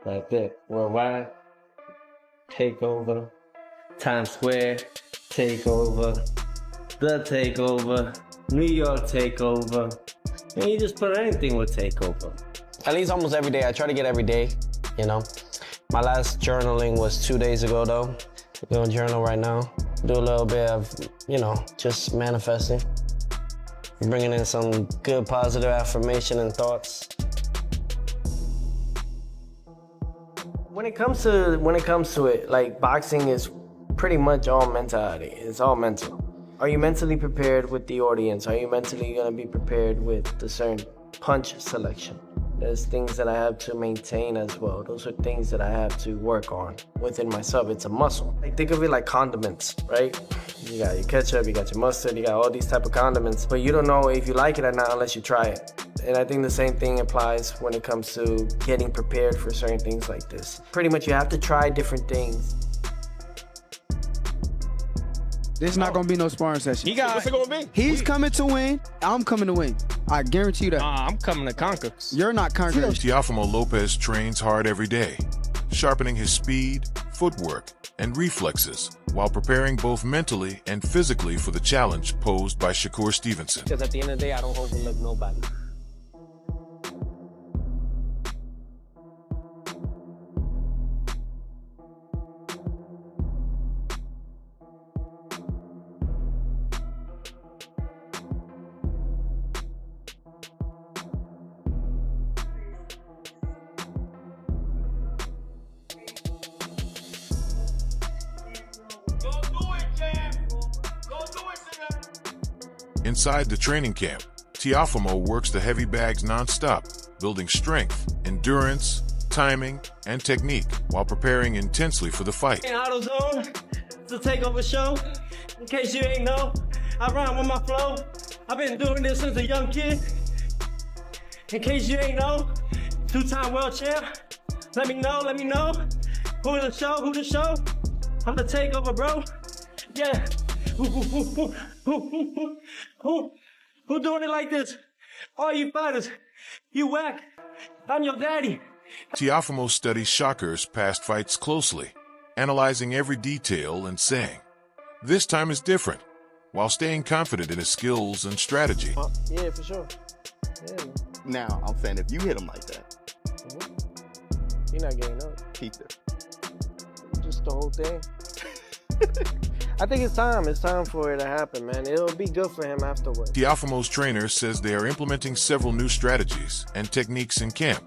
Like that. Worldwide, takeover. Times Square, takeover. The takeover. New York takeover. And you just put anything with takeover. At least almost every day. I try to get every day, you know. My last journaling was 2 days ago, though. I'm doing journal right now. Do a little bit of, you know, just manifesting. Bringing in some good positive affirmation and thoughts. When it comes to it, like boxing is pretty much all mentality. It's all mental. Are you mentally prepared with the audience? Are you mentally gonna be prepared with the certain punch selection? There's things that I have to maintain as well. Those are things that I have to work on within myself. It's a muscle. Like, think of it like condiments, right? You got your ketchup, you got your mustard, you got all these type of condiments, but you don't know if you like it or not unless you try it. And I think the same thing applies when it comes to getting prepared for certain things like this. Pretty much you have to try different things. This is not gonna be no sparring session. What's it gonna be? He's coming to win. I'm coming to win. I guarantee you that. I'm coming to conquer. You're not conquering. Teofimo Lopez trains hard every day, sharpening his speed, footwork, and reflexes while preparing both mentally and physically for the challenge posed by Shakur Stevenson. Because at the end of the day, I don't overlook nobody. Inside the training camp, Teofimo works the heavy bags non-stop, building strength, endurance, timing, and technique while preparing intensely for the fight. In AutoZone, it's a takeover show. In case you ain't know, I rhyme with my flow. I've been doing this since a young kid. In case you ain't know, 2-time world champ. Let me know. Who the show? I'm the takeover, bro. Yeah. Who doing it like this? All you fighters, you whack. I'm your daddy. Teofimo studies Shakur's past fights closely, analyzing every detail and saying, "This time is different," while staying confident in his skills and strategy. Yeah, for sure. Yeah. Now, I'm saying if you hit him like that, You're not getting up. keep it. Just the whole thing. I think it's time. It's time for it to happen, man. It'll be good for him afterwards. Teofimo's trainer says they are implementing several new strategies and techniques in camp,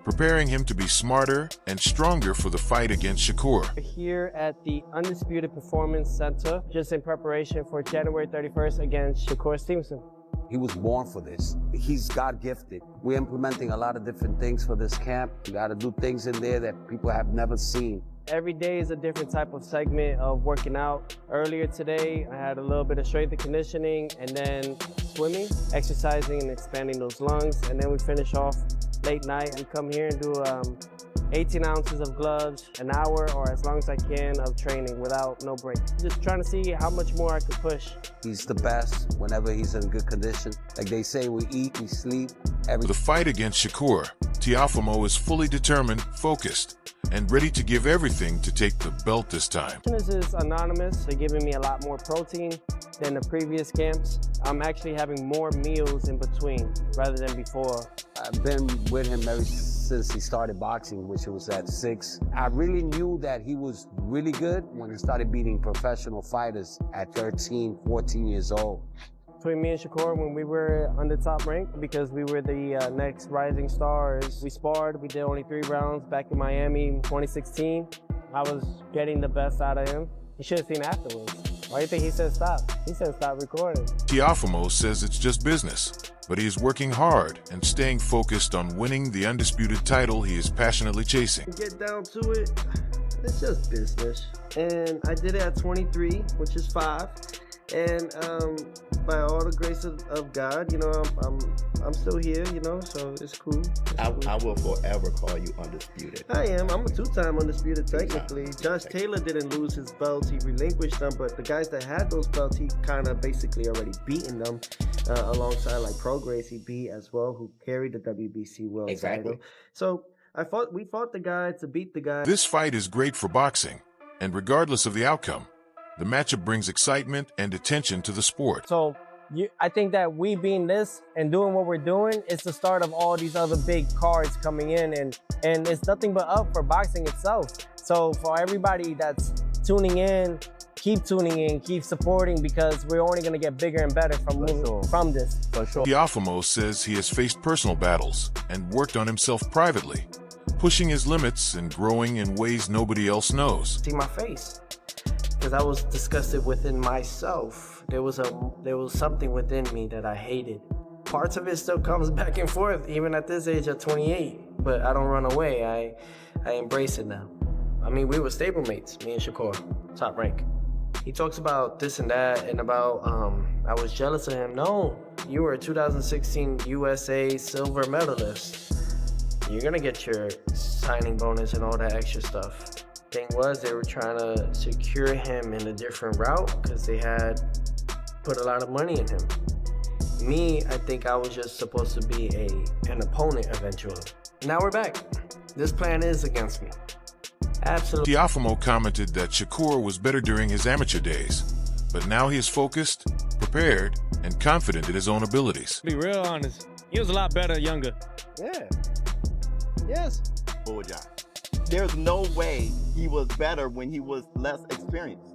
preparing him to be smarter and stronger for the fight against Shakur. Here at the Undisputed Performance Center, just in preparation for January 31st against Shakur Stevenson. He was born for this. He's God-gifted. We're implementing a lot of different things for this camp. We got to do things in there that people have never seen. Every day is a different type of segment of working out. Earlier today, I had a little bit of strength and conditioning, and then swimming, exercising and expanding those lungs. And then we finish off late night. We come here and do 18 ounces of gloves, an hour or as long as I can of training without no break. Just trying to see how much more I could push. He's the best whenever he's in good condition. Like they say, we eat, we sleep, For everything. the fight against Shakur, Teofimo is fully determined, focused, and ready to give everything to take the belt this time. This is anonymous. They're giving me a lot more protein than the previous camps. I'm actually having more meals in between rather than before. I've been with him ever since he started boxing, which was at 6. I really knew that he was really good when he started beating professional fighters at 13, 14 years old. Between me and Shakur, when we were on the top rank, because we were the next rising stars, we sparred. We did only 3 rounds back in Miami in 2016. I was getting the best out of him. You should have seen afterwards. Why do you think he said stop? He said stop recording. Teofimo says it's just business, but he is working hard and staying focused on winning the undisputed title he is passionately chasing. Get down to it, it's just business. And I did it at 23, which is 5. And by all the grace of God, you know, I'm still here, you know, so it's cool. I will forever call you undisputed. I am. I'm a 2-time undisputed technically. Josh Taylor didn't lose his belts. He relinquished them, but the guys that had those belts, he kind of basically already beaten them alongside like Pro Grace he beat as well, who carried the WBC world title. So We fought the guy to beat the guy. This fight is great for boxing, and regardless of the outcome, the matchup brings excitement and attention to the sport. So I think that we being this and doing what we're doing is the start of all these other big cards coming in, and it's nothing but up for boxing itself. So for everybody that's tuning in, keep tuning in, keep supporting, because we're only going to get bigger and better from this. For sure. Teofimo says he has faced personal battles and worked on himself privately, pushing his limits and growing in ways nobody else knows. See my face, because I was disgusted within myself. There was something within me that I hated. Parts of it still comes back and forth, even at this age at 28. But I don't run away. I embrace it now. I mean, we were stablemates, me and Shakur, top rank. He talks about this and that, and about I was jealous of him. No, you were a 2016 USA silver medalist. You're gonna get your signing bonus and all that extra stuff. Thing was, they were trying to secure him in a different route because they had put a lot of money in him. Me, I think I was just supposed to be an opponent eventually. Now we're back. This plan is against me. Absolutely. Teofimo commented that Shakur was better during his amateur days, but now he is focused, prepared, and confident in his own abilities. To be real honest, he was a lot better younger. Yeah. Yes. Bull job. There's no way he was better when he was less experienced.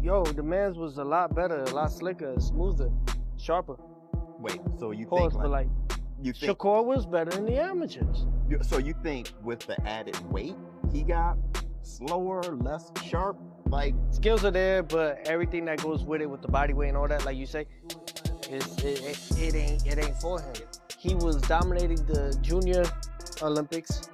Yo, the man's was a lot better, a lot slicker, smoother, sharper. Wait, so you Pause, think but like you think Shakur was better in the amateurs. so you think with the added weight he got slower, less sharp? Like, Skills are there, but everything that goes with it, with the body weight and all that, like you say, it ain't for him. He was dominating the junior Olympics,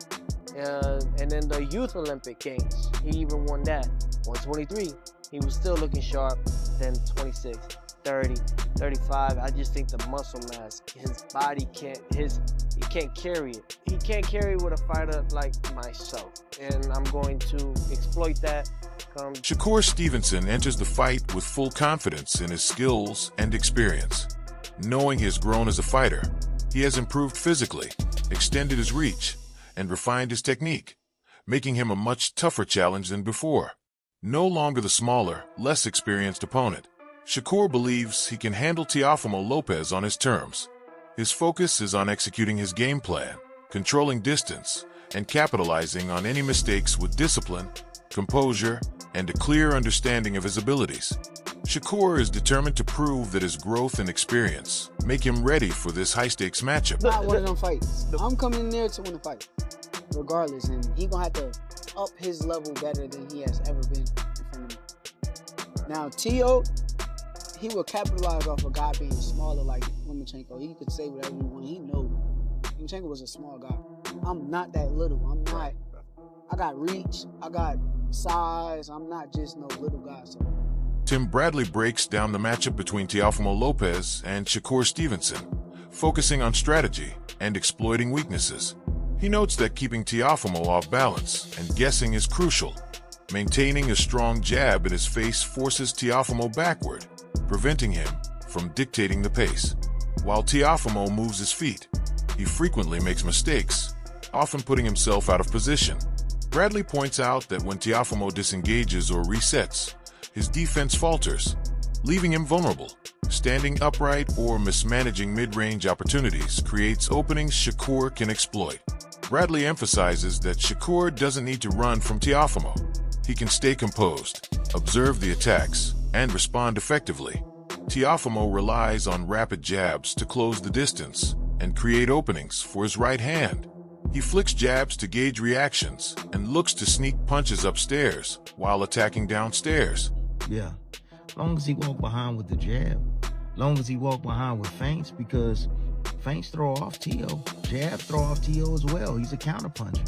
and then the youth Olympic games. He even won that. 123, he was still looking sharp. Then 26, 30, 35. I just think the muscle mass, his body he can't carry it. He can't carry it with a fighter like myself, and I'm going to exploit that. Shakur Stevenson enters the fight with full confidence in his skills and experience. Knowing he has grown as a fighter, he has improved physically, extended his reach, and refined his technique, making him a much tougher challenge than before. No longer the smaller, less experienced opponent, Shakur believes he can handle Teofimo Lopez on his terms. His focus is on executing his game plan, controlling distance, and capitalizing on any mistakes with discipline, composure, and a clear understanding of his abilities. Shakur is determined to prove that his growth and experience make him ready for this high-stakes matchup. Not one of them fights. I'm coming in there to win the fight, regardless, and he gonna have to up his level better than he has ever been in front of me. Now, Tio, he will capitalize off a guy being smaller like Lomachenko. He could say whatever he want. He knows Lomachenko was a small guy. I'm not that little. I'm not. I got reach. I got size. I'm not just no little guy. So. Tim Bradley breaks down the matchup between Teofimo Lopez and Shakur Stevenson, focusing on strategy and exploiting weaknesses. He notes that keeping Teofimo off balance and guessing is crucial. Maintaining a strong jab in his face forces Teofimo backward, preventing him from dictating the pace. While Teofimo moves his feet, he frequently makes mistakes, often putting himself out of position. Bradley points out that when Teofimo disengages or resets, his defense falters, leaving him vulnerable. Standing upright or mismanaging mid-range opportunities creates openings Shakur can exploit. Bradley emphasizes that Shakur doesn't need to run from Teofimo. He can stay composed, observe the attacks, and respond effectively. Teofimo relies on rapid jabs to close the distance and create openings for his right hand. He flicks jabs to gauge reactions and looks to sneak punches upstairs while attacking downstairs. Yeah, long as he walk behind with the jab, long as he walk behind with feints, because feints throw off Tio, jab throw off Tio as well. He's a counterpuncher.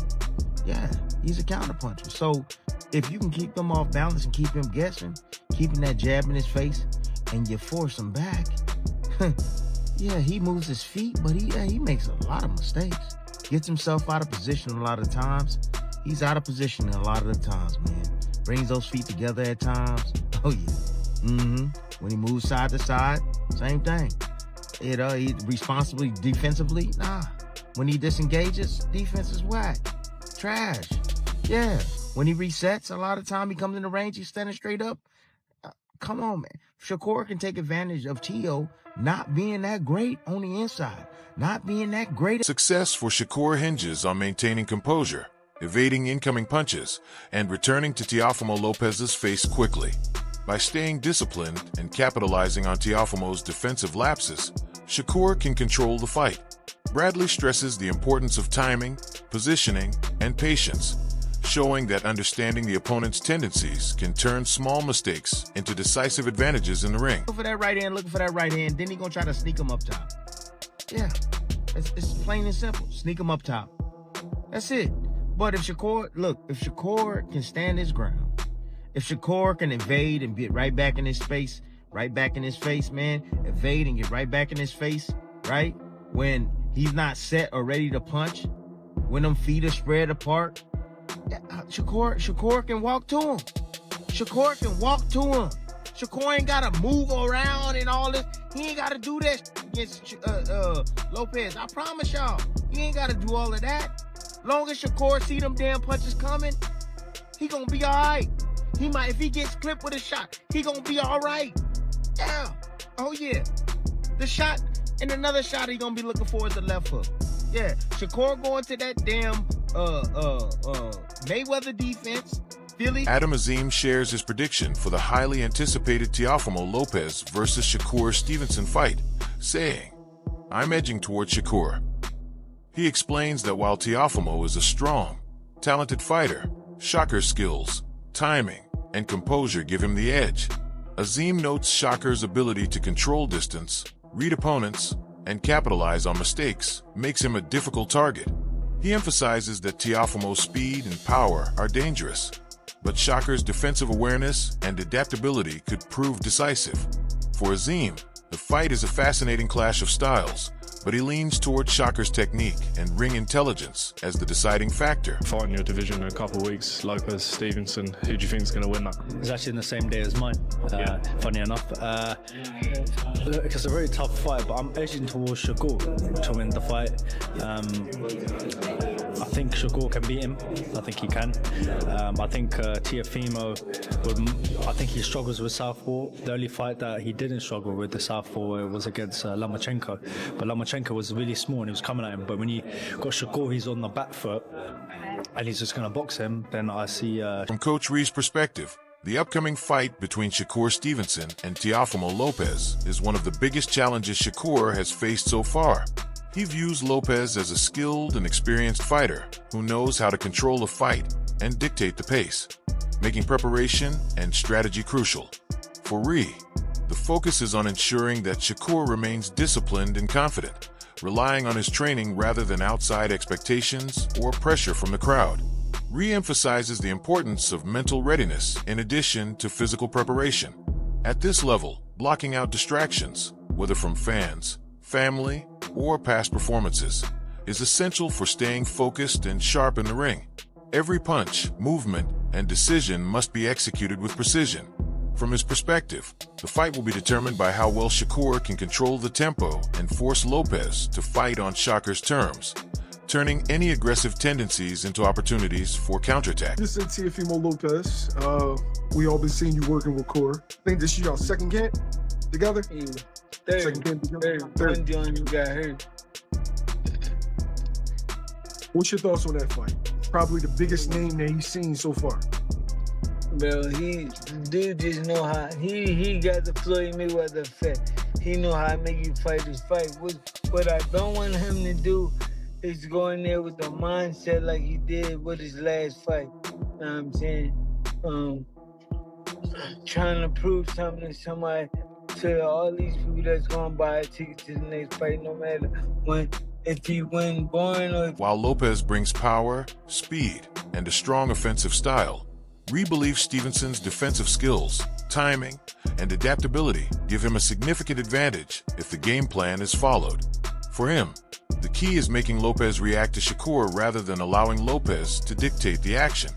Yeah, he's a counterpuncher. So if you can keep them off balance and keep him guessing, keeping that jab in his face, and you force him back, yeah, he moves his feet, but he makes a lot of mistakes. Gets himself out of position a lot of times. He's out of position a lot of the times, man. Brings those feet together at times. Oh, yeah. When he moves side to side, same thing. He responsibly defensively, nah. When he disengages, defense is whack. Trash. Yeah. When he resets, a lot of time he comes in the range, he's standing straight up. Come on, man. Shakur can take advantage of Tio not being that great on the inside, not being that great. Success for Shakur hinges on maintaining composure, evading incoming punches, and returning to Teofimo Lopez's face quickly. By staying disciplined and capitalizing on Teofimo's defensive lapses, Shakur can control the fight. Bradley stresses the importance of timing, positioning, and patience, showing that understanding the opponent's tendencies can turn small mistakes into decisive advantages in the ring. Looking for that right hand, looking for that right hand, then he gonna try to sneak him up top. Yeah, it's plain and simple. Sneak him up top. That's it. But if Shakur can stand his ground, if Shakur can evade and get right back in his face, man, evade and get right back in his face, right? When he's not set or ready to punch, when them feet are spread apart, Shakur can walk to him. Shakur can walk to him. Shakur ain't gotta move around and all this. He ain't gotta do that against Lopez. I promise y'all, he ain't gotta do all of that. Long as Shakur see them damn punches coming, he gonna be all right. He might, if he gets clipped with a shot, he gonna be all right. Yeah. Oh yeah. The shot and another shot he gonna be looking for is the left hook. Yeah. Shakur going to that damn Mayweather defense. Philly. Adam Azim shares his prediction for the highly anticipated Teofimo Lopez versus Shakur Stevenson fight, saying, "I'm edging toward Shakur." He explains that while Teofimo is a strong, talented fighter, Shakur's skills, timing, and composure give him the edge. Azim notes Shakur's ability to control distance, read opponents, and capitalize on mistakes makes him a difficult target. He emphasizes that Teofimo's speed and power are dangerous, but Shakur's defensive awareness and adaptability could prove decisive. For Azim, the fight is a fascinating clash of styles, but he leans toward Shakur's technique and ring intelligence as the deciding factor. Fighting your division in a couple of weeks, Lopez, Stevenson, who do you think is going to win that? It's actually in the same day as mine, funny enough. It's a very tough fight, but I'm edging towards Shakur to win the fight. I think Shakur can beat him. I think he can. I think Teofimo I think he struggles with southpaw. The only fight that he didn't struggle with the southpaw was against Lomachenko. But Lomachenko was really small and he was coming at him. But when you got Shakur, he's on the back foot and he's just going to box him, then I see... From Coach Ree's perspective, the upcoming fight between Shakur Stevenson and Teofimo Lopez is one of the biggest challenges Shakur has faced so far. He views Lopez as a skilled and experienced fighter who knows how to control a fight and dictate the pace, making preparation and strategy crucial. For Ree, the focus is on ensuring that Shakur remains disciplined and confident, relying on his training rather than outside expectations or pressure from the crowd. Ree emphasizes the importance of mental readiness in addition to physical preparation. At this level, blocking out distractions, whether from fans, family, or past performances, is essential for staying focused and sharp in the ring. Every punch, movement, and decision must be executed with precision. From his perspective, the fight will be determined by how well Shakur can control the tempo and force Lopez to fight on Shakur's terms, turning any aggressive tendencies into opportunities for counterattack. This is Teofimo Lopez. We all been seeing you working with Core. I think this is your second camp together? Yeah. Third. One John you got hurt. What's your thoughts on that fight? Probably the biggest name that he's seen so far. Bro, dude just know how he got the Floyd Mayweather effect. He know how to make you fight this fight. What I don't want him to do is go in there with the mindset like he did with his last fight. You know what I'm saying? Trying to prove something to somebody, to all these people that's going to buy a ticket to the next fight, no matter if he win boring or... While Lopez brings power, speed, and a strong offensive style, Ree believes Stevenson's defensive skills, timing, and adaptability give him a significant advantage if the game plan is followed. For him, the key is making Lopez react to Shakur rather than allowing Lopez to dictate the action.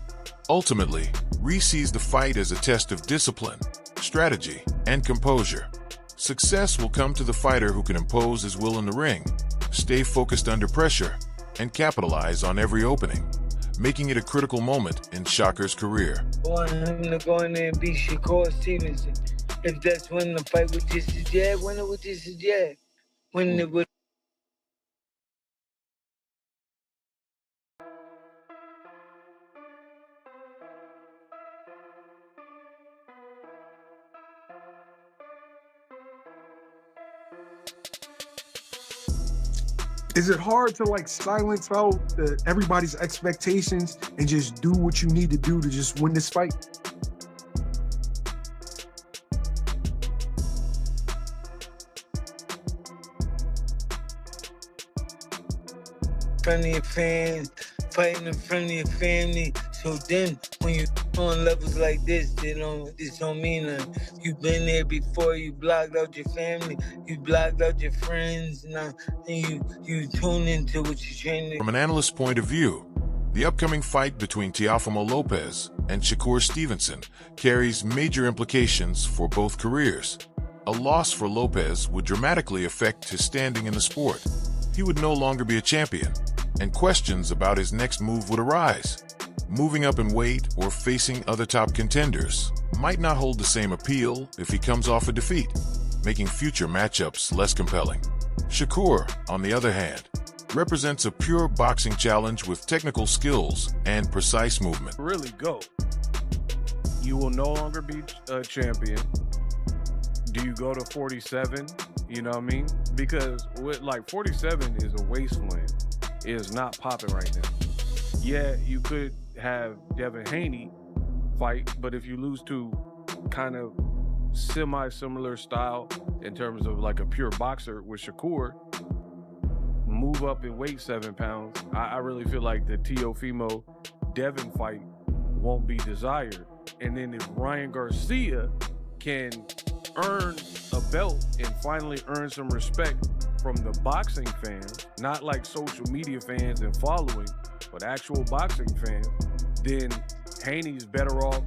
Ultimately, Ree sees the fight as a test of discipline, strategy, and composure. Success will come to the fighter who can impose his will in the ring, stay focused under pressure, and capitalize on every opening, making it a critical moment in Shakur's career. I want him to go in there and beat Shakur Stevenson. If that's winning the fight with just a jab, win it with just a jab. Winning it with Is it hard to like silence out everybody's expectations and just do what you need to do to just win this fight? in front of your fans, fighting in front of your family. So then, when you're on levels like this, this don't mean nothing. You've been there before. You blocked out your family. You blocked out your friends. Now, and you tune into what you're training. From an analyst's point of view, the upcoming fight between Teofimo Lopez and Shakur Stevenson carries major implications for both careers. A loss for Lopez would dramatically affect his standing in the sport. He would no longer be a champion, and questions about his next move would arise. Moving up in weight or facing other top contenders might not hold the same appeal if he comes off a defeat, making future matchups less compelling. Shakur, on the other hand, represents a pure boxing challenge with technical skills and precise movement. Really go. You will no longer be a champion. Do you go to 47? You know what I mean? Because with like 47 is a wasteland. It is not popping right now. Yeah, you could have Devin Haney fight, but if you lose to kind of semi-similar style in terms of like a pure boxer with Shakur, move up in weight 7 pounds, I really feel like the Teofimo Devin fight won't be desired. And then if Ryan Garcia can earn a belt and finally earn some respect from the boxing fans, not like social media fans and following, but actual boxing fans, then Haney's better off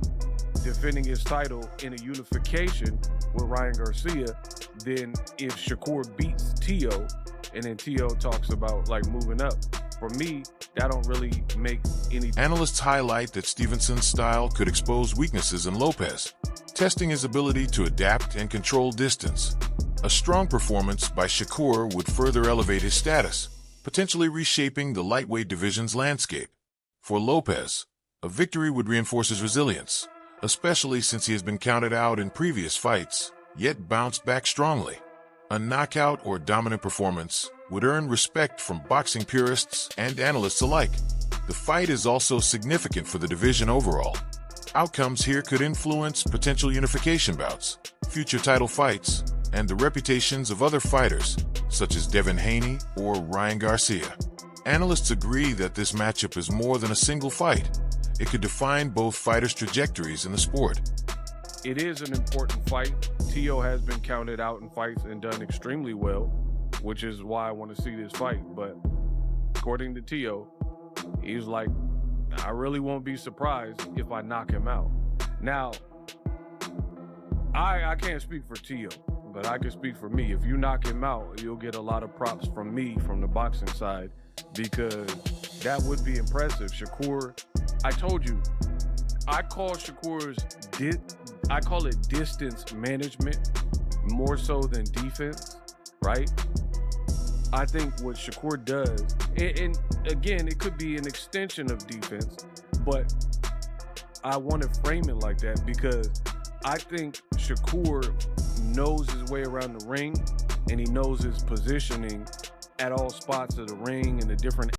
defending his title in a unification with Ryan Garcia than if Shakur beats Teo and then Teo talks about like moving up. For me, that don't really make any... Analysts highlight that Stevenson's style could expose weaknesses in Lopez, testing his ability to adapt and control distance. A strong performance by Shakur would further elevate his status, potentially reshaping the lightweight division's landscape. For Lopez, a victory would reinforce his resilience, especially since he has been counted out in previous fights, yet bounced back strongly. A knockout or dominant performance would earn respect from boxing purists and analysts alike. The fight is also significant for the division overall. Outcomes here could influence potential unification bouts, future title fights, and the reputations of other fighters, such as Devin Haney or Ryan Garcia. Analysts agree that this matchup is more than a single fight. It could define both fighters' trajectories in the sport. It is an important fight. Teo has been counted out in fights and done extremely well, which is why I want to see this fight. But according to Teo, he's like, I really won't be surprised if I knock him out. Now, I can't speak for Teo, but I can speak for me. If you knock him out, you'll get a lot of props from me from the boxing side, because that would be impressive. Shakur, I told you, I call it distance management more so than defense, right? I think what Shakur does, and again, it could be an extension of defense, but I want to frame it like that because I think Shakur knows his way around the ring and he knows his positioning at all spots of the ring and the different